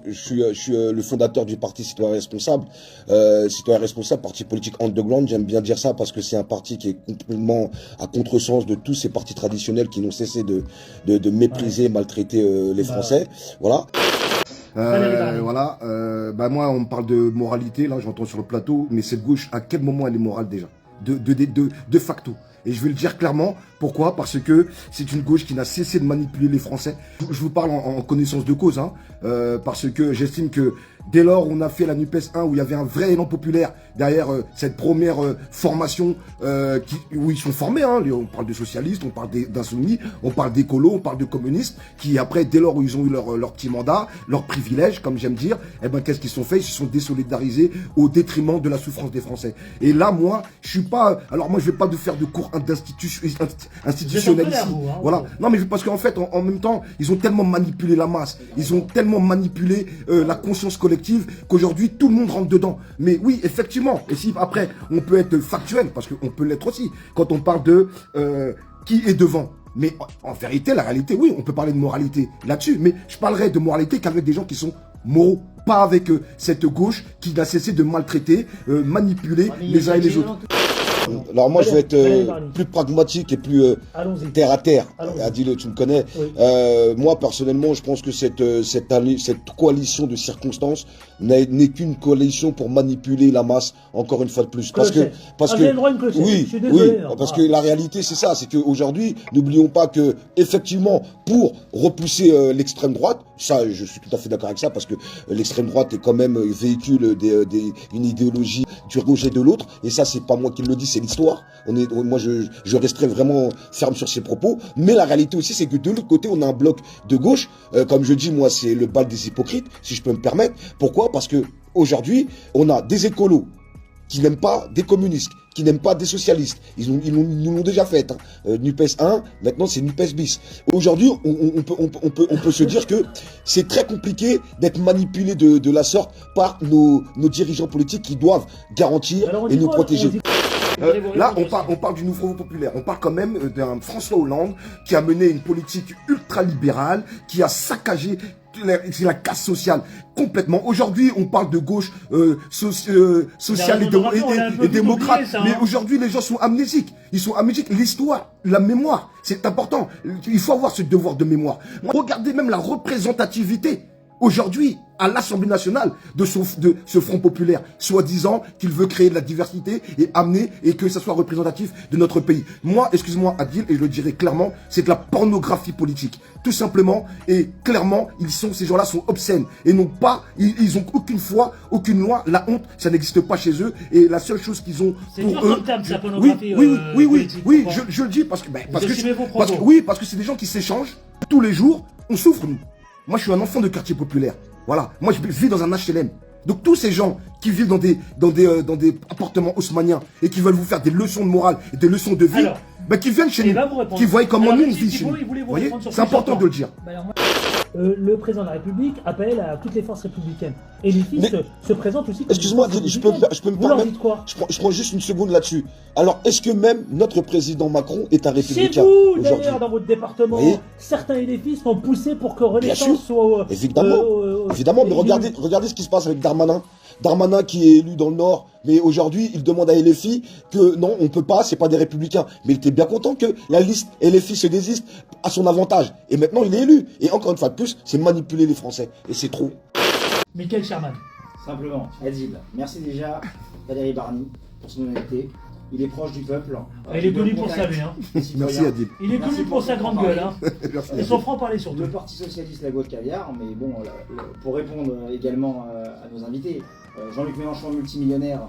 Je suis le fondateur du parti Citoyen Responsable. Citoyen Responsable, parti politique underground, j'aime bien dire ça parce que c'est un parti qui est complètement à contresens de tous ces partis traditionnels qui n'ont cessé de mépriser, maltraiter les Français. Voilà. Moi, on me parle de moralité, là, j'entends sur le plateau, mais cette gauche, à quel moment elle est morale déjà? De facto. Et je vais le dire clairement, pourquoi? Parce que c'est une gauche qui n'a cessé de manipuler les Français. Je vous parle en connaissance de cause, hein, parce que j'estime que dès lors où on a fait la NUPES 1, où il y avait un vrai élan populaire derrière cette première formation où ils sont formés, hein, on parle de socialistes, on parle d'insoumis, on parle d'écolos, on parle de communistes, qui après, dès lors où ils ont eu leur petit mandat, leur privilège, comme j'aime dire, eh ben qu'est-ce qu'ils sont fait? Ils se sont désolidarisés au détriment de la souffrance des Français. Et là, moi, je suis pas... Alors moi, je vais pas de faire de cours institutionnels ici. Hein, voilà. Non, mais parce qu'en fait, en même temps, ils ont tellement manipulé la masse, ils ont tellement manipulé la conscience collective qu'aujourd'hui, tout le monde rentre dedans. Mais oui, effectivement, et si après, on peut être factuel, parce qu'on peut l'être aussi, quand on parle de qui est devant. Mais en vérité, la réalité, oui, on peut parler de moralité là-dessus, mais je parlerai de moralité qu'avec des gens qui sont moraux, pas avec cette gauche qui n'a cessé de maltraiter, manipuler les uns et les autres. Alors moi, je vais être plus pragmatique et plus terre à terre. Adil, tu me connais. Oui. Moi, personnellement, je pense que cette coalition de circonstances n'est qu'une coalition pour manipuler la masse, encore une fois de plus. Parce que la réalité, c'est ça. C'est qu'aujourd'hui, n'oublions pas que, effectivement, pour repousser l'extrême droite, ça, je suis tout à fait d'accord avec ça, parce que l'extrême droite est quand même véhicule une idéologie du rejet de l'autre, et ça, c'est pas moi qui le dis, c'est l'histoire. Moi, je resterai vraiment ferme sur ces propos. Mais la réalité aussi, c'est que de l'autre côté, on a un bloc de gauche. Comme je dis, moi, c'est le bal des hypocrites, si je peux me permettre. Pourquoi? Parce que aujourd'hui, on a des écolos qui n'aiment pas des communistes, qui n'aiment pas des socialistes. Ils nous l'ont déjà fait. Hein. NUPES 1, maintenant c'est NUPES bis. Aujourd'hui, on peut se dire que c'est très compliqué d'être manipulé de la sorte par nos dirigeants politiques qui doivent garantir et nous protéger. Là, on parle du nouveau populaire. On parle quand même d'un François Hollande qui a mené une politique ultra-libérale, qui a saccagé la casse sociale complètement. Aujourd'hui, on parle de gauche sociale et démocrate. Mais aujourd'hui, les gens sont amnésiques. Ils sont amnésiques. L'histoire, la mémoire, c'est important. Il faut avoir ce devoir de mémoire. Regardez même la représentativité. Aujourd'hui, à l'Assemblée nationale de ce Front populaire, soi-disant qu'il veut créer de la diversité et amener et que ça soit représentatif de notre pays. Moi, excuse-moi Adil, et je le dirai clairement, c'est de la pornographie politique. Tout simplement, et clairement, ces gens-là sont obscènes. Et non pas, ils ont aucune foi, aucune loi. La honte, ça n'existe pas chez eux. Et la seule chose qu'ils ont pour eux... Oui, je le dis parce que c'est des gens qui s'échangent tous les jours. On souffre, nous. Moi, je suis un enfant de quartier populaire. Voilà. Moi, je vis dans un HLM. Donc, tous ces gens qui vivent dans des appartements haussmanniens et qui veulent vous faire des leçons de morale et des leçons de vie, qui viennent chez nous, qui voient comment nous on vit chez nous. Vous voyez, c'est important de le dire. Le président de la République appelle à toutes les forces républicaines. Et les fils se présentent aussi comme... Excuse-moi, je peux me permettre. Je prends juste une seconde là-dessus. Alors, est-ce que même notre président Macron est un républicain aujourd'hui? Chez vous, d'ailleurs, dans votre département, certains éléphants sont poussés pour que Renaissance soit... Évidemment, mais regardez ce qui se passe avec Darmanin. Darmanin qui est élu dans le Nord, mais aujourd'hui, il demande à LFI que non, on peut pas, c'est pas des républicains. Mais il était bien content que la liste LFI se désiste à son avantage. Et maintenant, il est élu. Et encore une fois de plus, c'est manipuler les Français. Et c'est trop. Michael Sherman. Simplement, Adil, merci déjà Valérie Barny pour son honnêteté. Il est proche du peuple. Il est connu pour ça, lui. Hein. Merci Adil. Il est connu pour sa grande gueule. Hein. Et son franc-parler surtout. Le Parti Socialiste, la gauche caviar, mais bon, pour répondre également à nos invités, Jean-Luc Mélenchon, multimillionnaire.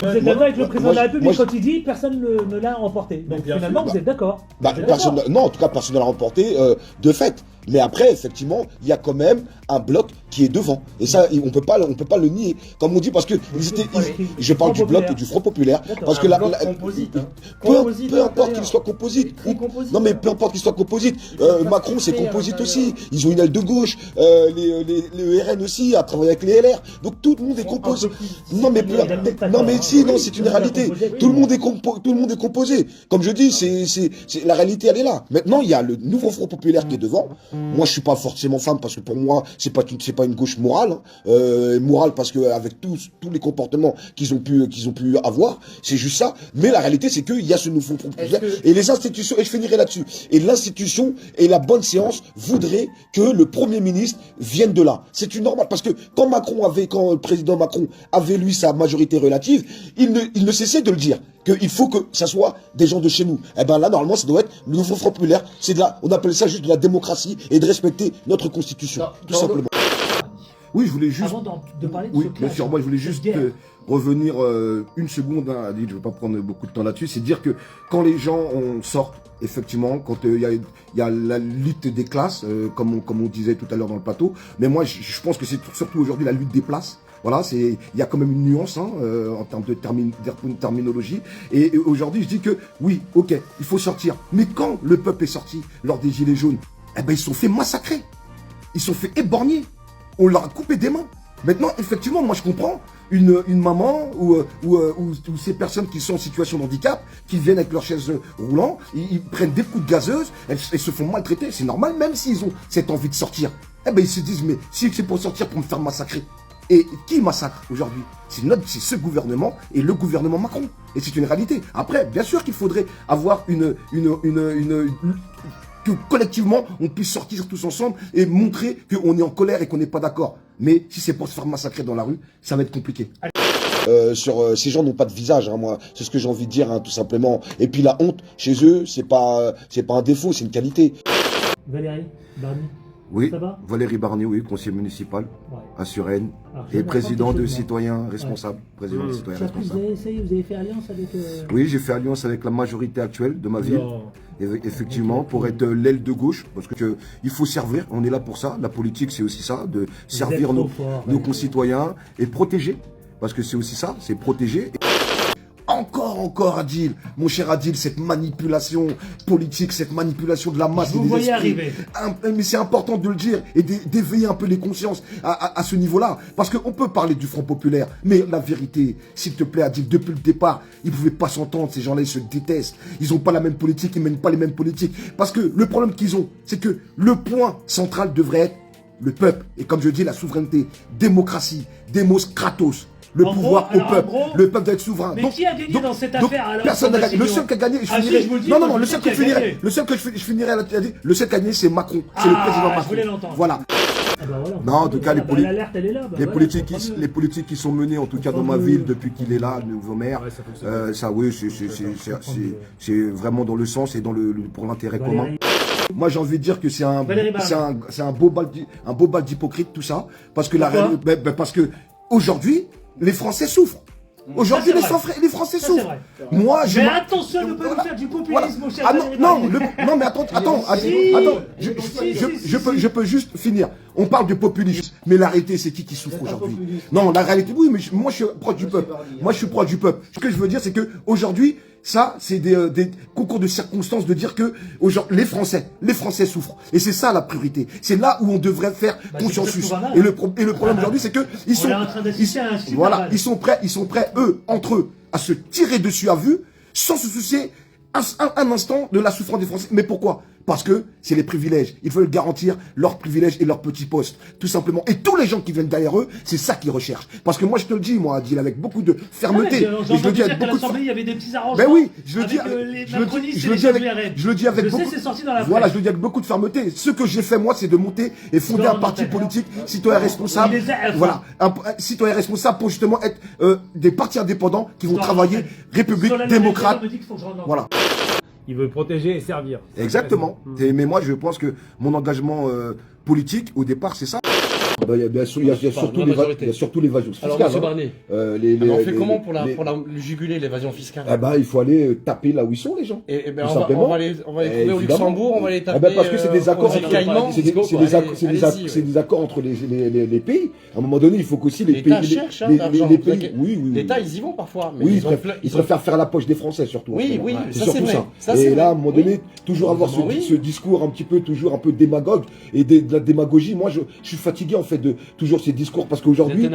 Vous êtes d'accord avec le président de la République quand il dit personne ne l'a emporté. Donc finalement, vous êtes d'accord. Non, en tout cas, personne ne l'a remporté de fait. Mais après, effectivement, il y a quand même un bloc qui est devant. Et ça, on peut pas le nier. Comme on dit, parce que je parle du bloc et du Front populaire. Parce que peu importe qu'il soit composite. Non, mais peu importe qu'il soit composite. Macron, c'est composite aussi. Ils ont une aile de gauche. Le RN aussi a travaillé avec les LR. Donc tout le monde est composé. Non, mais c'est une réalité. Tout le monde est composé. Comme je dis, la réalité, elle est là. Maintenant, il y a le nouveau Front populaire qui est devant. Moi, je suis pas forcément fan parce que pour moi, c'est pas une gauche morale. Morale parce que avec tous les comportements qu'ils ont pu avoir, c'est juste ça. Mais la réalité, c'est qu'il y a ce nouveau Front populaire et les institutions. Et je finirai là-dessus. Et l'institution et la bonne séance voudraient que le Premier ministre vienne de là. C'est une normale parce que quand le président Macron avait lui sa majorité relative, il ne cessait de le dire qu'il faut que ça soit des gens de chez nous. Eh ben là, normalement, ça doit être le nouveau Front populaire. C'est on appelle ça juste de la démocratie et de respecter notre constitution, tout simplement. Oui, je voulais juste... Avant de parler de oui, ce bien clash, sûr, moi je voulais juste revenir une seconde, hein, Adil, je ne veux pas prendre beaucoup de temps là-dessus, c'est dire que quand les gens sortent, effectivement, quand il y a la lutte des classes, comme on disait tout à l'heure dans le plateau, mais moi je pense que c'est surtout aujourd'hui la lutte des places. Voilà, il y a quand même une nuance hein, en termes de terminologie. Et aujourd'hui, je dis que oui, ok, il faut sortir. Mais quand le peuple est sorti lors des Gilets jaunes, eh ben ils se sont fait massacrer, ils se sont fait éborgner. On leur a coupé des mains. Maintenant, effectivement, moi je comprends une maman ou ces personnes qui sont en situation de handicap, qui viennent avec leur chaise roulant, ils prennent des coups de gazeuse, elles se font maltraiter. C'est normal, même s'ils ont cette envie de sortir. Eh ben ils se disent, mais si c'est pour sortir pour me faire massacrer. Et qui massacre aujourd'hui? C'est ce gouvernement et le gouvernement Macron. Et c'est une réalité. Après, bien sûr qu'il faudrait avoir que collectivement, on puisse sortir tous ensemble et montrer qu'on est en colère et qu'on n'est pas d'accord. Mais si c'est pour se faire massacrer dans la rue, ça va être compliqué. Ces gens n'ont pas de visage, hein, moi, c'est ce que j'ai envie de dire, hein, tout simplement. Et puis la honte, chez eux, c'est pas un défaut, c'est une qualité. Valérie Barny. Oui, Ça va Valérie Barny, oui, conseiller municipal à Suresnes et Alors, président de Citoyens Responsables. Président de Citoyens Responsables. Vous avez fait alliance avec... Oui, j'ai fait alliance avec la majorité actuelle de ma ville. Effectivement, pour être l'aile de gauche, parce que il faut servir, on est là pour ça. La politique, c'est aussi ça, de servir nos concitoyens et protéger, parce que c'est aussi ça, c'est protéger. Encore, Adil, mon cher Adil, cette manipulation politique, cette manipulation de la masse. Vous voyez arriver. Mais c'est important de le dire et d'éveiller un peu les consciences à ce niveau-là. Parce qu'on peut parler du Front populaire, mais la vérité, s'il te plaît, Adil, depuis le départ, ils ne pouvaient pas s'entendre, ces gens-là, ils se détestent. Ils n'ont pas la même politique, ils ne mènent pas les mêmes politiques. Parce que le problème qu'ils ont, c'est que le point central devrait être le peuple. Et comme je dis, la souveraineté, démocratie, démos kratos. Le pouvoir au peuple. Le peuple doit être souverain. Mais qui a gagné dans cette affaire alors? Personne n'a gagné. Le seul qui a gagné, non, le seul que je finirai, le seul qui a gagné, c'est Macron. C'est le président Macron. Je voulais l'entendre. Voilà. Non, en tout cas, les politiques qui sont menées, en tout cas dans ma ville, depuis qu'il est là, le nouveau maire, ça, oui, c'est vraiment dans le sens et pour l'intérêt commun. Moi, j'ai envie de dire que c'est un beau bal d'hypocrite, tout ça, parce que parce que aujourd'hui, les Français souffrent. Aujourd'hui, les Français souffrent. Moi, mais attention, ne pas nous faire du populisme, mon cher. Non, mais attends, je peux juste finir. On parle de populisme, mais la réalité, c'est qui souffre aujourd'hui? Non, la réalité, oui, mais moi, je suis proche du peuple. Ce que je veux dire, c'est que aujourd'hui, ça, c'est des concours de circonstances de dire que les Français souffrent. Et c'est ça la priorité. C'est là où on devrait faire consensus. Et le problème aujourd'hui, c'est que ils sont prêts, eux, entre eux, à se tirer dessus à vue, sans se soucier un instant de la souffrance des Français. Mais pourquoi? Parce que c'est les privilèges. Ils veulent garantir leurs privilèges et leurs petits postes. Tout simplement. Et tous les gens qui viennent derrière eux, c'est ça qu'ils recherchent. Parce que moi, je te le dis, moi, Adil, avec beaucoup de fermeté. Je le dis avec beaucoup de... il y avait des petits arrangements. Ben oui, je le dis avec beaucoup... Voilà, je le dis avec beaucoup de fermeté. Ce que j'ai fait, moi, c'est de monter et fonder un parti politique, citoyen responsable. Voilà. Un citoyen responsable pour justement être des partis indépendants qui vont travailler République démocrate. Voilà. Il veut protéger et servir. Exactement. Mais moi, je pense que mon engagement politique, au départ, c'est ça. Il y a surtout l'évasion fiscale. Alors, M. Barny, on fait comment pour juguler l'évasion fiscale? Il faut aller taper là où ils sont, les gens. On va les trouver au Luxembourg, on va les taper. Parce que c'est des accords c'est des accords entre les pays. À un moment donné, il faut qu'aussi les pays... L'État cherche l'argent. L'État, ils y vont parfois. Oui, ils préfèrent faire la poche des Français, surtout. Oui, c'est surtout ça. Et là, à un moment donné, toujours avoir ce discours un petit peu, toujours un peu démagogue et de la démagogie. Moi, je suis fatigué, en fait, fait de toujours ces discours, parce qu'aujourd'hui,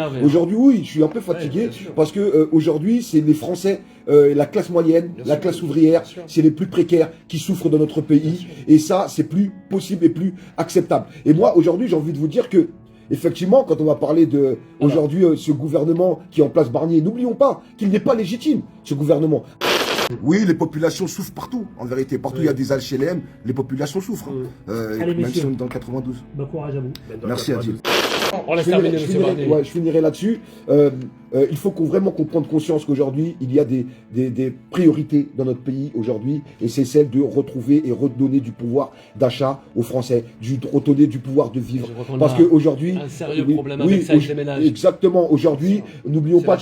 oui, je suis un peu fatigué, parce que aujourd'hui, c'est les Français, la classe moyenne, la classe ouvrière, c'est les plus précaires qui souffrent dans notre pays, et ça, c'est plus possible et plus acceptable. Et moi, aujourd'hui, j'ai envie de vous dire que effectivement, quand on va parler de aujourd'hui ce gouvernement qui est en place Barnier, n'oublions pas qu'il n'est pas légitime, ce gouvernement. Oui, les populations souffrent partout, en vérité. Partout, il y a des HLM, les populations souffrent. Allez, même si on est dans le 92. Bon courage à vous. Merci Adil. On laisse terminer, monsieur Barnier. Ouais, je finirai là-dessus. Il faut vraiment qu'on prenne conscience qu'aujourd'hui, il y a des priorités dans notre pays aujourd'hui, et c'est celle de retrouver et redonner du pouvoir d'achat aux Français, redonner du pouvoir de vivre. Parce qu'aujourd'hui, un sérieux problème avec ça, avec les ménages. Exactement. Aujourd'hui, n'oublions pas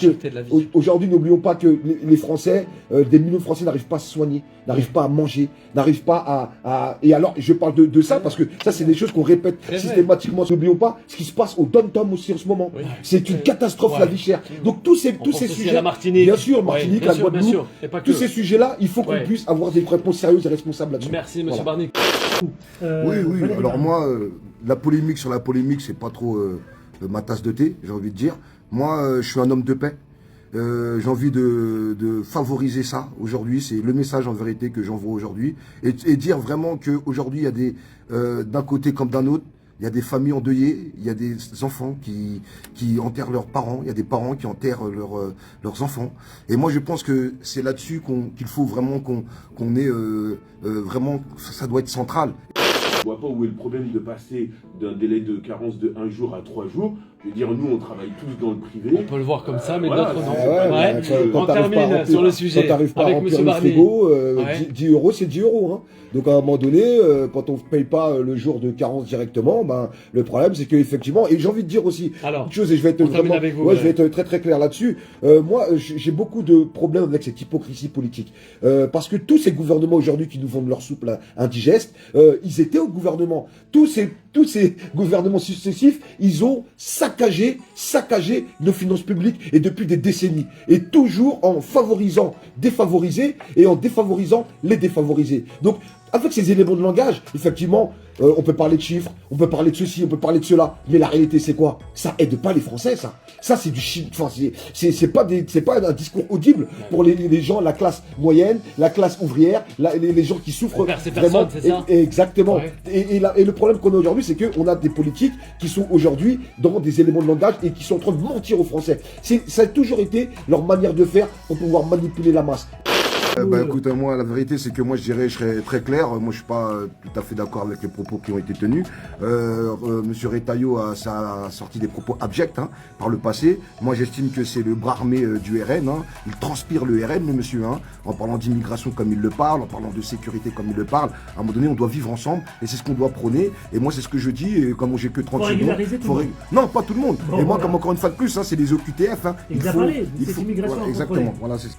que les Français, des millions de Français n'arrivent pas à se soigner, n'arrivent pas à manger, n'arrivent pas à. Et alors, je parle de ça parce que ça, c'est des choses qu'on répète systématiquement. N'oublions pas ce qui se passe au Dom-Tom aussi en ce moment. C'est une catastrophe, la vie chère. Donc tous ces sujets, la Martinique, bien sûr, Martinique, la Guadeloupe, tous ces sujets-là, il faut qu'on puisse avoir des réponses sérieuses et responsables là-dessus. Merci, monsieur Barnier. Oui. Alors moi, la polémique sur la polémique, c'est pas trop ma tasse de thé, j'ai envie de dire. Moi, je suis un homme de paix. J'ai envie de favoriser ça aujourd'hui. C'est le message en vérité que j'envoie aujourd'hui. Et dire vraiment qu'aujourd'hui, il y a des, d'un côté comme d'un autre, il y a des familles endeuillées, il y a des enfants qui enterrent leurs parents, il y a des parents qui enterrent leurs enfants. Et moi, je pense que c'est là-dessus qu'il faut vraiment qu'on ait vraiment, ça doit être central. Je vois pas où est le problème de passer d'un délai de carence de 1 jour à 3 jours. Je veux dire, nous, on travaille tous dans le privé. On peut le voir comme ça, mais voilà, d'autres non. Quand on termine sur le sujet quand t'arrives pas avec à remplir monsieur le Barnier. frigo, 10 euros, c'est 10 euros. Hein. Donc à un moment donné, quand on ne paye pas le jour de carence directement, ben, le problème c'est qu'effectivement, et j'ai envie de dire aussi une chose, et je vais être je vais être très très clair là-dessus. Moi, j'ai beaucoup de problèmes avec cette hypocrisie politique. Parce que tous ces gouvernements aujourd'hui qui nous vendent leur soupe là, indigeste, ils étaient au gouvernement. Tous ces gouvernements successifs, ils ont saccagé nos finances publiques, et depuis des décennies. Et toujours en favorisant défavorisés et en défavorisant les défavorisés. Donc, avec ces éléments de langage, effectivement, on peut parler de chiffres, on peut parler de ceci, on peut parler de cela, mais la réalité c'est quoi? Ça aide pas les Français, ça. Ça c'est du chiffre, enfin, c'est pas un discours audible pour les gens, la classe moyenne, la classe ouvrière, les gens qui souffrent vraiment. C'est ça. Exactement. Ouais. Et le problème qu'on a aujourd'hui, c'est qu'on a des politiques qui sont aujourd'hui dans des éléments de langage et qui sont en train de mentir aux Français. Ça a toujours été leur manière de faire pour pouvoir manipuler la masse. Écoute, moi, la vérité, c'est que moi, je serais très clair. Moi, je suis pas tout à fait d'accord avec les propos qui ont été tenus. Monsieur Retailleau a sorti des propos abjects par le passé. Moi, j'estime que c'est le bras armé du RN. Il transpire le RN, le monsieur, en parlant d'immigration comme il le parle, en parlant de sécurité comme il le parle. À un moment donné, on doit vivre ensemble et c'est ce qu'on doit prôner. Et moi, c'est ce que je dis. Et comme j'ai que 30 secondes, non, pas tout le monde. Et moi, comme encore une fois de plus, c'est les OQTF. Il faut immigration. Exactement. Voilà, c'est.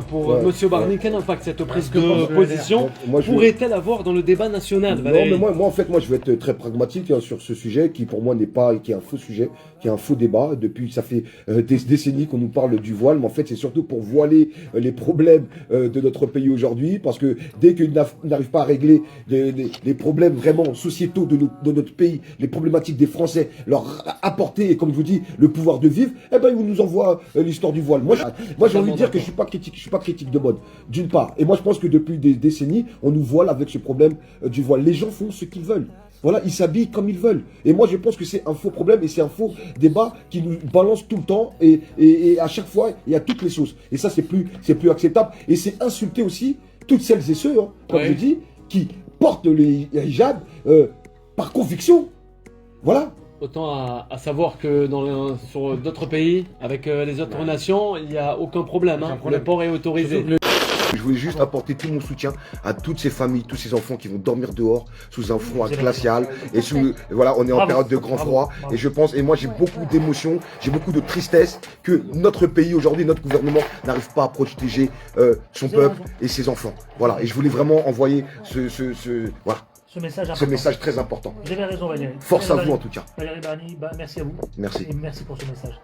Pour monsieur Barnier, quel impact cette prise de position pourrait-elle avoir dans le débat national? Non, mais moi, en fait, je vais être très pragmatique sur ce sujet qui, pour moi, qui est un faux sujet, qui est un faux débat. Depuis, ça fait des décennies qu'on nous parle du voile, mais en fait, c'est surtout pour voiler les problèmes de notre pays aujourd'hui, parce que dès qu'ils n'arrivent pas à régler les problèmes vraiment sociétaux de notre pays, les problématiques des Français, leur apporter, et comme je vous dis, le pouvoir de vivre, eh ben, ils nous envoient l'histoire du voile. Moi, j'ai envie de dire que je suis pas critique de mode, d'une part. Et moi, je pense que depuis des décennies, on nous voile avec ce problème du voile. Les gens font ce qu'ils veulent. Voilà, ils s'habillent comme ils veulent. Et moi, je pense que c'est un faux problème et c'est un faux débat qui nous balance tout le temps et à chaque fois, il y a toutes les sauces. Et ça, c'est plus acceptable. Et c'est insulter aussi toutes celles et ceux, comme je dis, qui portent les hijabs par conviction. Voilà. Autant à savoir que sur d'autres pays, avec les autres nations, il n'y a aucun problème. Le port est autorisé. Je voulais juste apporter tout mon soutien à toutes ces familles, tous ces enfants qui vont dormir dehors sous un froid glacial. Et voilà, on est en période de grand froid. Et je pense, et moi j'ai beaucoup d'émotions, j'ai beaucoup de tristesse que notre pays aujourd'hui, notre gouvernement n'arrive pas à protéger son peuple et ses enfants. Voilà. Et je voulais vraiment envoyer ce message très important. Vous avez raison, Valérie. Force à vous en tout cas. Valérie Barnier, merci à vous. Merci. Et merci pour ce message.